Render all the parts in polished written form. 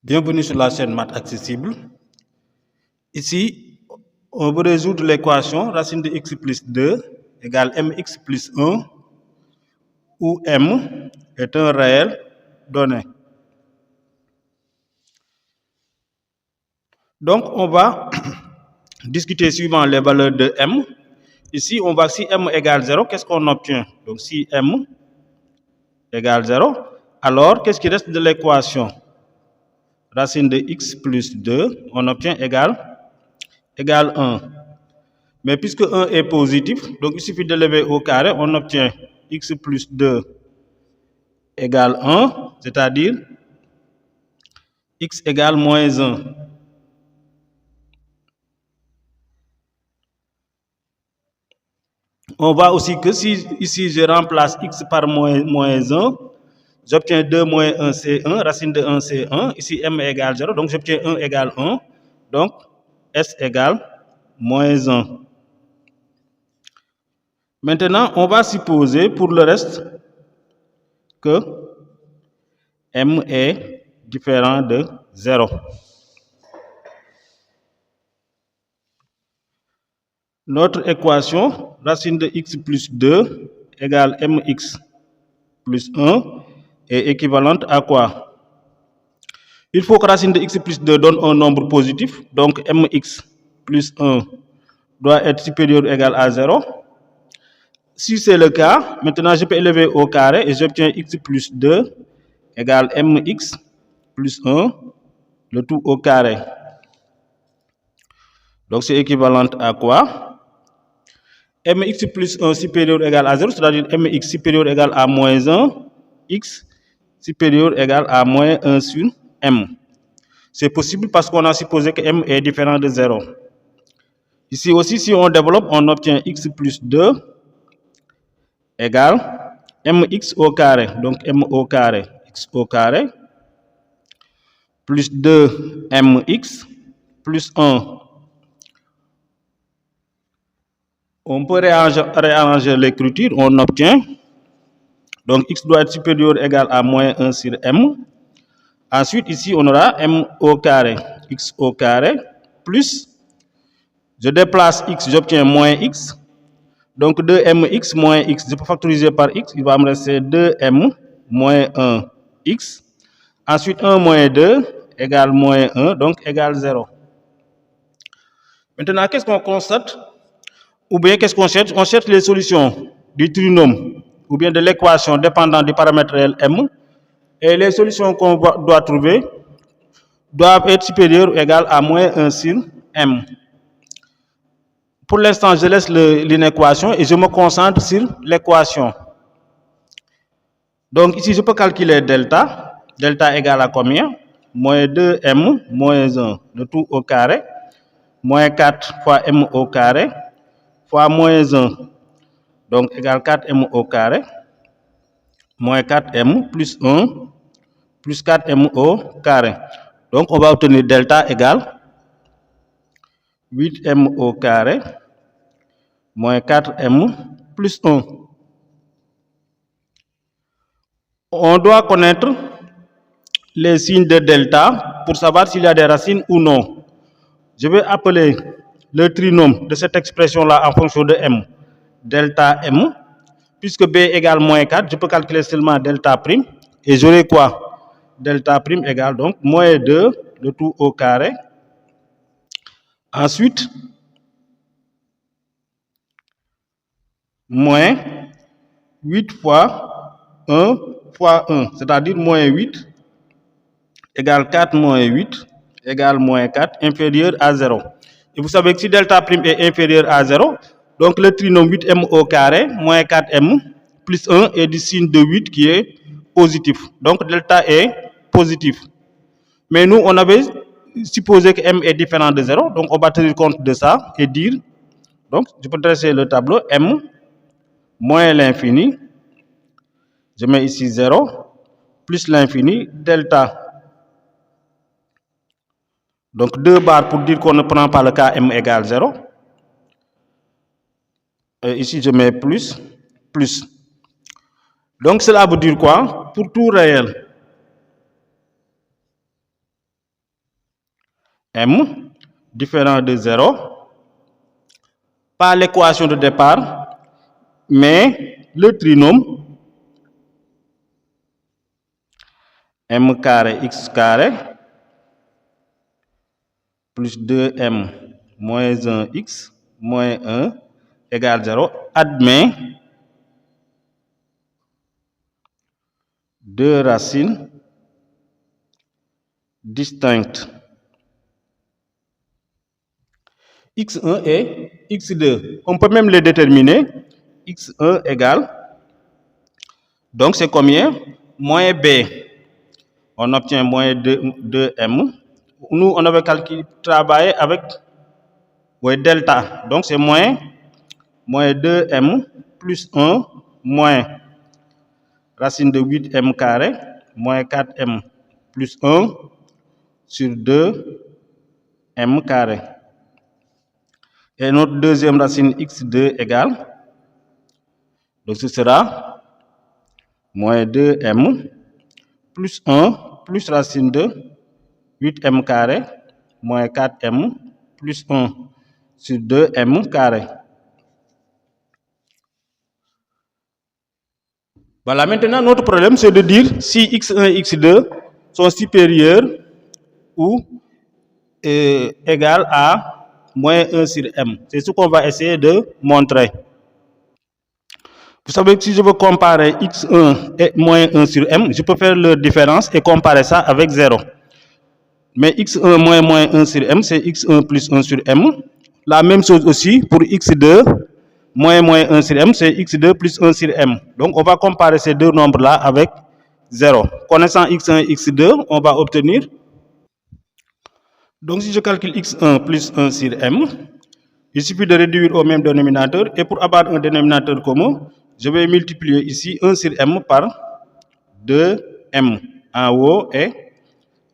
Bienvenue sur la chaîne Maths Accessible. Ici, on veut résoudre l'équation racine de x plus 2 égale mx plus 1 où m est un réel donné. Donc, on va discuter suivant les valeurs de m. Ici, on va si m égale 0, qu'est-ce qu'on obtient? Donc, si m égale 0, alors qu'est-ce qui reste de l'équation? Racine de x plus 2, on obtient égale 1. Mais puisque 1 est positif, donc il suffit de lever au carré, on obtient x plus 2 égale 1, c'est-à-dire x égale moins 1. On voit aussi que si ici je remplace x par moins 1, j'obtiens 2 moins 1, c'est 1, racine de 1, c'est 1. Ici, m égale 0, donc j'obtiens 1 égale 1. Donc, s égale moins 1. Maintenant, on va supposer pour le reste que m est différent de 0. Notre équation, racine de x plus 2 égale mx plus 1 est équivalente à quoi? Il faut que racine de x plus 2 donne un nombre positif, donc mx plus 1 doit être supérieur ou égal à 0. Si c'est le cas, maintenant je peux élever au carré et j'obtiens x plus 2 égale mx plus 1, le tout au carré. Donc c'est équivalent à quoi? Mx plus 1 supérieur ou égal à 0, c'est-à-dire mx supérieur ou égal à moins 1, x supérieur ou égal à moins 1 sur m. C'est possible parce qu'on a supposé que m est différent de 0. Ici aussi, si on développe, on obtient x plus 2 égale mx au carré. Donc m au carré, x au carré, plus 2 mx plus 1. On peut réarranger l'écriture, on obtient, donc x doit être supérieur ou égal à moins 1 sur m. Ensuite, ici, on aura m au carré, x au carré, plus, je déplace x, j'obtiens moins x. Donc 2mx moins x, je peux factoriser par x, il va me rester 2m moins 1x. Ensuite, 1 moins 2 égale moins 1, donc égale 0. Maintenant, qu'est-ce qu'on constate? Ou bien qu'est-ce qu'on cherche? On cherche les solutions du trinôme ou bien de l'équation dépendant du paramètre réel m. Et les solutions qu'on doit trouver doivent être supérieures ou égales à moins 1 sur m. Pour l'instant, je laisse l'inéquation et je me concentre sur l'équation. Donc ici, je peux calculer delta. Delta égale à combien? Moins 2m moins 1, le tout au carré, moins 4 fois m au carré, fois moins 1, donc égale 4m au carré, moins 4m plus 1, plus 4m au carré. Donc on va obtenir delta égale 8m au carré, moins 4m plus 1. On doit connaître les signes de delta pour savoir s'il y a des racines ou non. Je vais appeler le trinôme de cette expression-là en fonction de m, delta m. Puisque b égale moins 4, je peux calculer seulement delta prime. Et j'aurai quoi? Delta prime égale donc moins 2, le tout au carré. Ensuite, moins 8 fois 1 fois 1, c'est-à-dire moins 8 égale 4 moins 8 égale moins 4 inférieur à 0. Et vous savez que si delta prime est inférieur à 0, donc le trinôme 8m au carré moins 4m plus 1 est du signe de 8 qui est positif. Donc delta est positif. Mais nous, on avait supposé que m est différent de 0, donc on va tenir compte de ça et dire, donc je peux dresser le tableau, m moins l'infini, je mets ici 0, plus l'infini, delta. Donc 2 barres pour dire qu'on ne prend pas le cas m égale 0. Et ici, je mets plus, plus. Donc cela veut dire quoi? Pour tout réel m différent de 0, pas l'équation de départ, mais le trinôme m carré x carré plus 2m moins 1x moins 1 égale 0 admet deux racines distinctes x1 et x2. On peut même les déterminer. x1 égale, donc c'est combien? Moins b. On obtient moins 2m. Nous, on avait travaillé avec delta. Donc c'est moins 2m plus 1 moins racine de 8m carré moins 4m plus 1 sur 2m carré. Et notre deuxième racine x2 égale, donc ce sera moins 2m plus 1 plus racine de 8m carré moins 4m plus 1 sur 2m carré. Voilà, maintenant notre problème c'est de dire si x1 et x2 sont supérieurs ou égales à moins 1 sur m. C'est ce qu'on va essayer de montrer. Vous savez que si je veux comparer x1 et moins 1 sur m, je peux faire leur différence et comparer ça avec 0. Mais x1 moins 1 sur m, c'est x1 plus 1 sur m. La même chose aussi pour x2 moins 1 sur m, c'est x2 plus 1 sur m. Donc on va comparer ces deux nombres-là avec 0. Connaissant x1 et x2, on va obtenir. Donc si je calcule x1 plus 1 sur m, il suffit de réduire au même dénominateur. Et pour avoir un dénominateur commun, je vais multiplier ici 1 sur m par 2m en haut et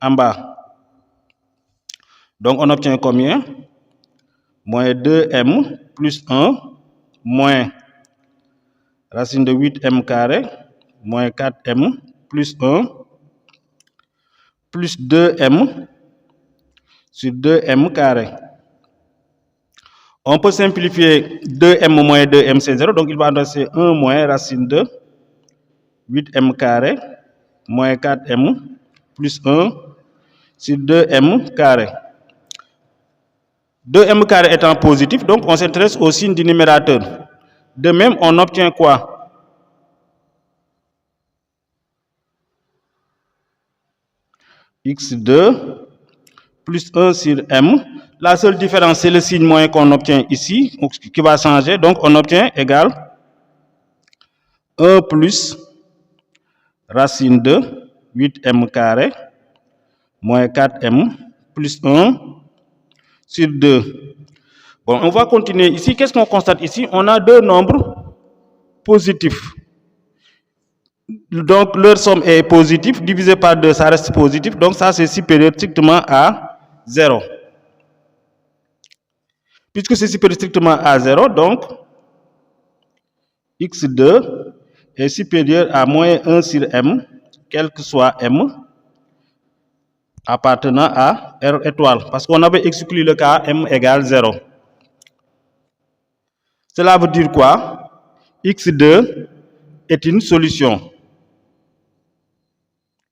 en bas. Donc on obtient combien? Moins 2m plus 1 moins racine de 8m carré moins 4m plus 1 plus 2m sur 2m carré. On peut simplifier 2m moins 2m, c'est 0. Donc il va en rester 1 moins racine de 8m carré moins 4m plus 1 sur 2m carré. 2m carré étant positif, donc on s'intéresse au signe du numérateur. De même, on obtient quoi? x2 plus 1 sur m. La seule différence, c'est le signe moins qu'on obtient ici, qui va changer. Donc, on obtient égal 1 plus racine de 8m carré moins 4m plus 1 sur 2. Bon, on va continuer ici. Qu'est-ce qu'on constate ici? On a deux nombres positifs. Donc, leur somme est positive. Divisé par 2, ça reste positif. Donc, ça, c'est supérieur strictement à 0. Puisque c'est supérieur strictement à 0, donc x2 est supérieur à moins 1 sur m, quel que soit m, appartenant à R étoile. Parce qu'on avait exclu le cas m égale 0. Cela veut dire quoi? x2 est une solution.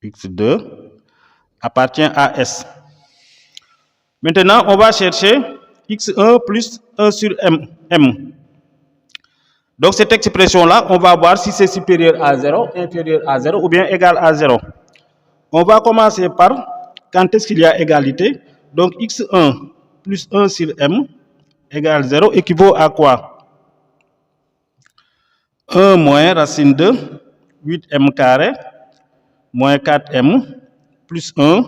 x2 appartient à S. Maintenant, on va chercher x1 plus 1 sur m. Donc, cette expression-là, on va voir si c'est supérieur à 0, inférieur à 0 ou bien égal à 0. On va commencer par quand est-ce qu'il y a égalité. Donc, x1 plus 1 sur m égale 0 équivaut à quoi? 1 moins racine de 8m carré moins 4m plus 1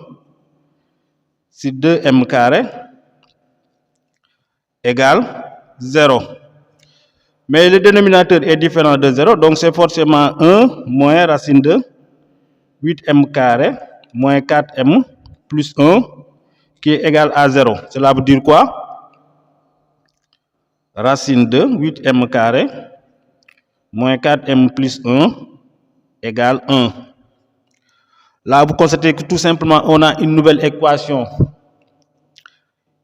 sur 2m carré égale 0. Mais le dénominateur est différent de 0, donc c'est forcément 1 moins racine de 8m carré moins 4m plus 1 qui est égal à 0. Cela veut dire quoi? Racine de 8m carré moins 4m plus 1 égale 1. Là, vous constatez que tout simplement, on a une nouvelle équation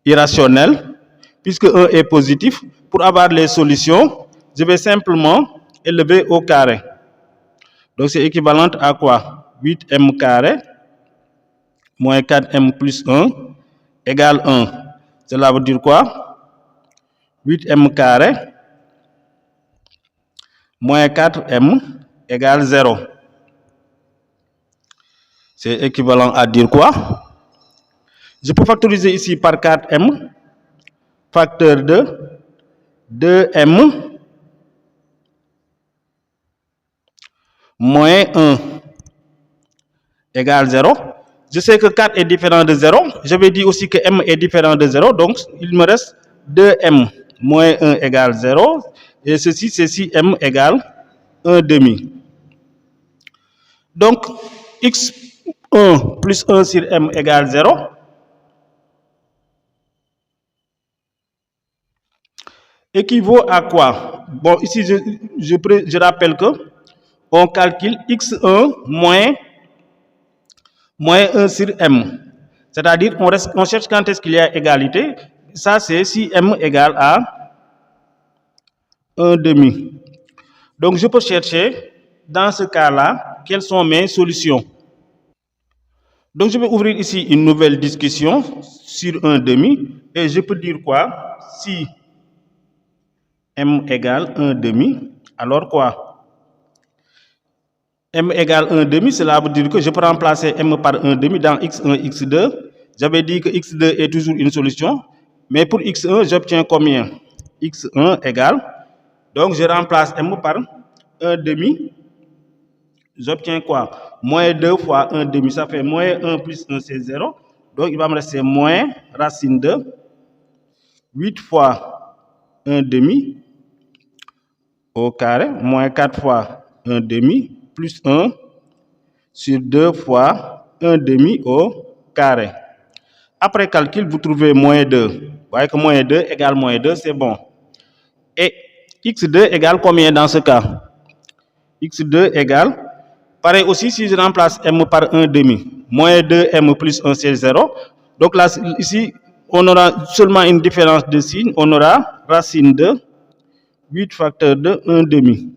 irrationnel, puisque 1 est positif. Pour avoir les solutions, je vais simplement élever au carré. Donc c'est équivalent à quoi? 8m carré moins 4m plus 1 égale 1. Cela veut dire quoi? 8m carré moins 4m égale 0. C'est équivalent à dire quoi? Je peux factoriser ici par 4m, facteur de 2m moins 1 égale 0. Je sais que 4 est différent de 0. Je vais dire aussi que m est différent de 0. Donc, il me reste 2m moins 1 égale 0. Et ceci, c'est si m égale 1 demi. Donc, x1 plus 1 sur m égale 0. Équivaut à quoi? Bon, ici, je rappelle que on calcule x1 moins 1 sur m. C'est-à-dire, on cherche quand est-ce qu'il y a égalité. Ça, c'est si m égale à 1 demi. Donc, je peux chercher, dans ce cas-là, quelles sont mes solutions. Donc, je vais ouvrir ici une nouvelle discussion sur 1 demi. Et je peux dire quoi? Si m égale 1 demi, alors quoi? M égale 1 demi, cela veut dire que je peux remplacer m par 1 demi dans x1, x2. J'avais dit que x2 est toujours une solution. Mais pour x1, j'obtiens combien? x1 égale. Donc, je remplace m par 1 demi. J'obtiens quoi? Moins 2 fois 1 demi. Ça fait moins 1 plus 1, c'est 0. Donc, il va me rester moins racine de 8 fois 1 demi au carré. Moins 4 fois 1 demi plus 1 sur 2 fois 1 demi au carré. Après calcul, vous trouvez moins 2. Vous voyez que moins 2 égale moins 2, c'est bon. Et x2 égale combien dans ce cas? x2 égale, pareil aussi si je remplace m par 1 demi. Moins 2m plus 1, c'est 0. Donc là, ici, on aura seulement une différence de signe. On aura racine de 8 facteur de 1 demi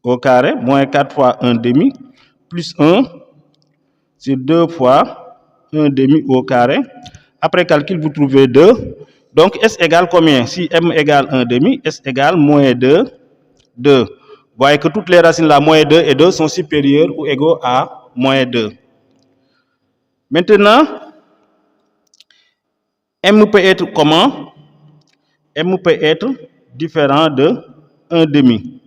au carré, moins 4 fois 1 demi, plus 1 sur 2 fois 1 demi au carré. Après calcul, vous trouvez 2. Donc, S égale combien? Si M égale 1 demi, S égale moins 2, 2. Vous voyez que toutes les racines là, moins 2 et 2, sont supérieures ou égaux à moins 2. Maintenant, M peut être comment? M peut être différent de 1 demi.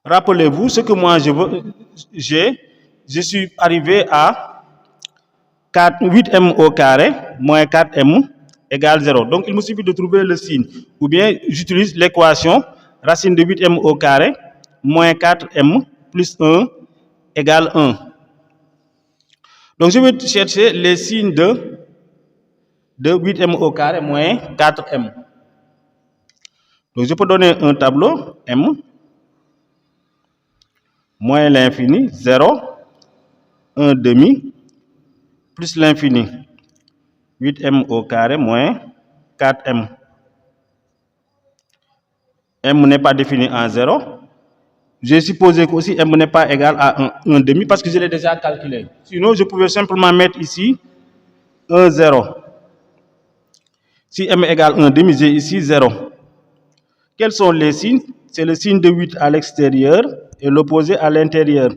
Rappelez-vous ce que moi je veux. Je suis arrivé à 8m au carré moins 4m égale 0. Donc, il me suffit de trouver le signe. Ou bien, j'utilise l'équation racine de 8m au carré moins 4m plus 1 égale 1. Donc, je vais chercher les signes de 8m au carré moins 4m. Donc, je peux donner un tableau, m, moins l'infini, 0, 1 demi, plus l'infini, 8m au carré moins 4m. M n'est pas défini en 0. J'ai supposé que aussi m n'est pas égal à 1 demi parce que je l'ai déjà calculé. Sinon, je pouvais simplement mettre ici 1, 0. Si m égale 1 demi, j'ai ici 0. Quels sont les signes? C'est le signe de 8 à l'extérieur et l'opposé à l'intérieur.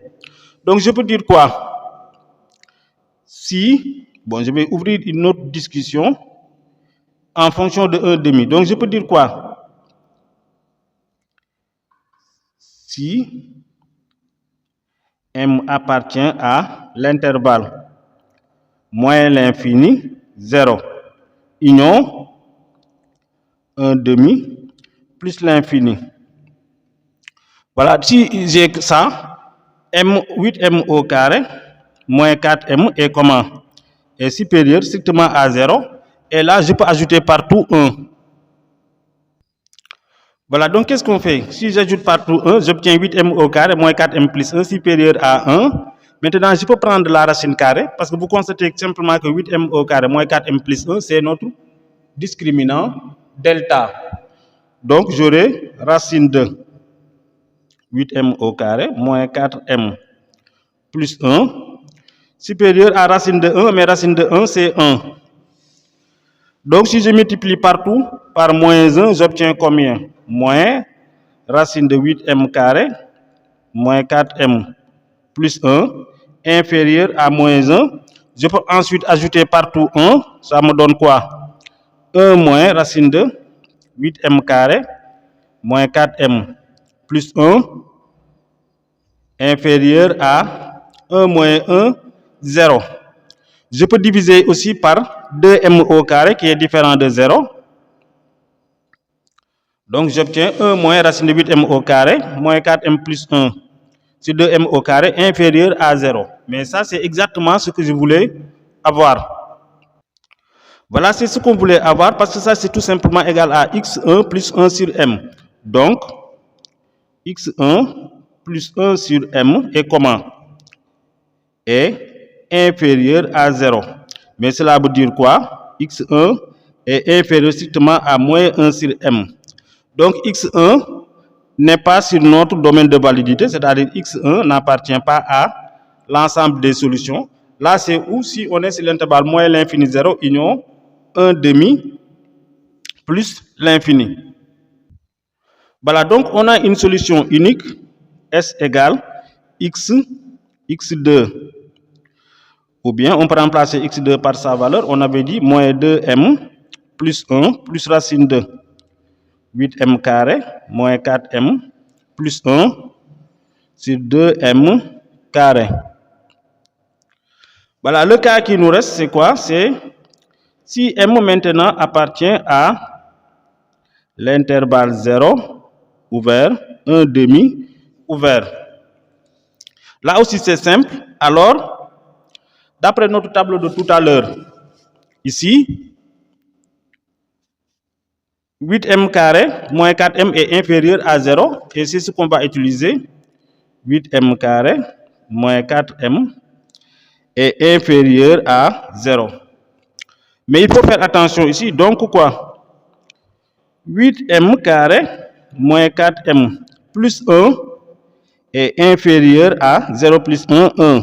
Donc, je peux dire quoi? Si, bon, je vais ouvrir une autre discussion en fonction de 1 demi. Donc, je peux dire quoi? Si m appartient à l'intervalle moins l'infini, 0, union 1 demi plus l'infini. Voilà, si j'ai ça, 8m au carré moins 4m est comment? Est supérieur strictement à 0. Et là, je peux ajouter partout 1. Voilà, donc qu'est-ce qu'on fait? Si j'ajoute partout 1, j'obtiens 8m au carré moins 4m plus 1 supérieur à 1. Maintenant, je peux prendre la racine carrée parce que vous constatez simplement que 8m au carré moins 4m plus 1, c'est notre discriminant delta. Donc, j'aurai racine de 8m au carré moins 4m plus 1 supérieur à racine de 1, mais racine de 1, c'est 1. Donc, si je multiplie partout par moins 1, j'obtiens combien? Moins racine de 8m carré moins 4m plus 1 inférieur à moins 1. Je peux ensuite ajouter partout 1. Ça me donne quoi? 1 moins racine de 8m carré moins 4m plus 1 inférieur à 1 moins 1, 0. Je peux diviser aussi par 2m au carré qui est différent de 0. Donc j'obtiens 1 moins racine de 8m au carré moins 4m plus 1 sur 2m au carré inférieur à 0. Mais ça, c'est exactement ce que je voulais avoir. Voilà, c'est ce qu'on voulait avoir parce que ça, c'est tout simplement égal à x1 plus 1 sur m. Donc, x1 plus 1 sur m est comment? Est inférieur à 0. Mais cela veut dire quoi? x1 est inférieur strictement à moins 1 sur m. Donc, x1 n'est pas sur notre domaine de validité, c'est-à-dire x1 n'appartient pas à l'ensemble des solutions. Là, c'est où si on est sur l'intervalle moins l'infini 0, union 1 demi plus l'infini. Voilà, donc on a une solution unique, S égale x, x2. Ou bien on peut remplacer x2 par sa valeur, on avait dit moins 2m plus 1 plus racine de 8m carré moins 4m plus 1 sur 2m carré. Voilà, le cas qui nous reste, c'est quoi? C'est si m maintenant appartient à l'intervalle 0 ouvert, 1 demi ouvert. Là aussi, c'est simple. Alors, d'après notre tableau de tout à l'heure, ici, 8m carré moins 4m est inférieur à 0. Et c'est ce qu'on va utiliser. 8m carré moins 4m est inférieur à 0. Mais il faut faire attention ici. Donc, quoi? 8m carré moins 4m plus 1 est inférieur à 0 plus 1, 1.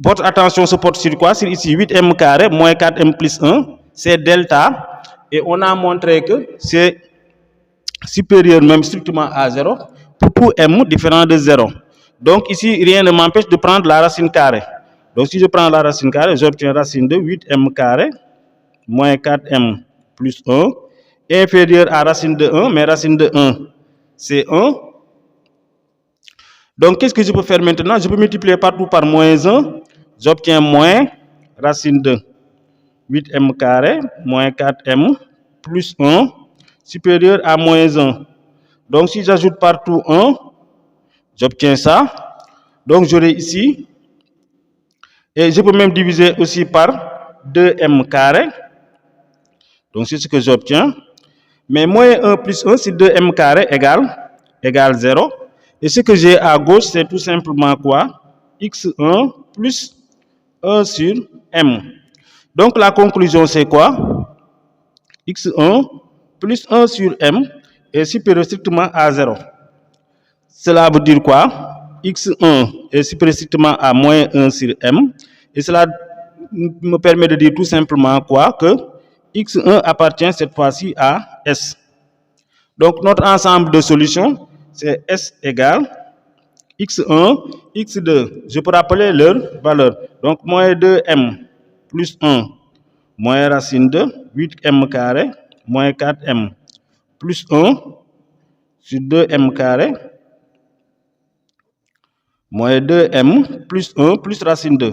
Votre attention se porte sur quoi? Sur ici, 8m carré moins 4m plus 1, c'est delta. Et on a montré que c'est supérieur même strictement à 0 pour tout m différent de 0. Donc ici, rien ne m'empêche de prendre la racine carrée. Donc si je prends la racine carrée, j'obtiens racine de 8m carré moins 4m plus 1 inférieur à racine de 1, mais racine de 1, c'est 1. Donc qu'est-ce que je peux faire maintenant? Je peux multiplier partout par moins 1. J'obtiens moins racine de 8m carré moins 4m plus 1 supérieur à moins 1. Donc si j'ajoute partout 1, j'obtiens ça. Donc j'aurai ici, et je peux même diviser aussi par 2m carré. Donc c'est ce que j'obtiens. Mais moins 1 plus 1 sur 2m carré égale 0. Et ce que j'ai à gauche, c'est tout simplement quoi? x1 plus 1 sur m. Donc la conclusion, c'est quoi? x1 plus 1 sur m est supérieur strictement à 0. Cela veut dire quoi? x1 est supérieur strictement à moins 1 sur m. Et cela me permet de dire tout simplement quoi? Que x1 appartient cette fois-ci à S. Donc notre ensemble de solutions, c'est S égale x1, x2. Je peux rappeler leur valeur. Donc moins 2m plus 1 moins racine de 8m carré moins 4m plus 1 sur 2m carré moins 2m plus 1 plus racine de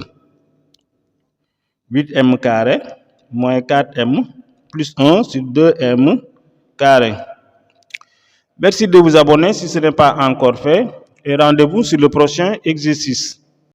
8m carré moins 4m plus 1 sur 2m carré. Merci de vous abonner si ce n'est pas encore fait et rendez-vous sur le prochain exercice.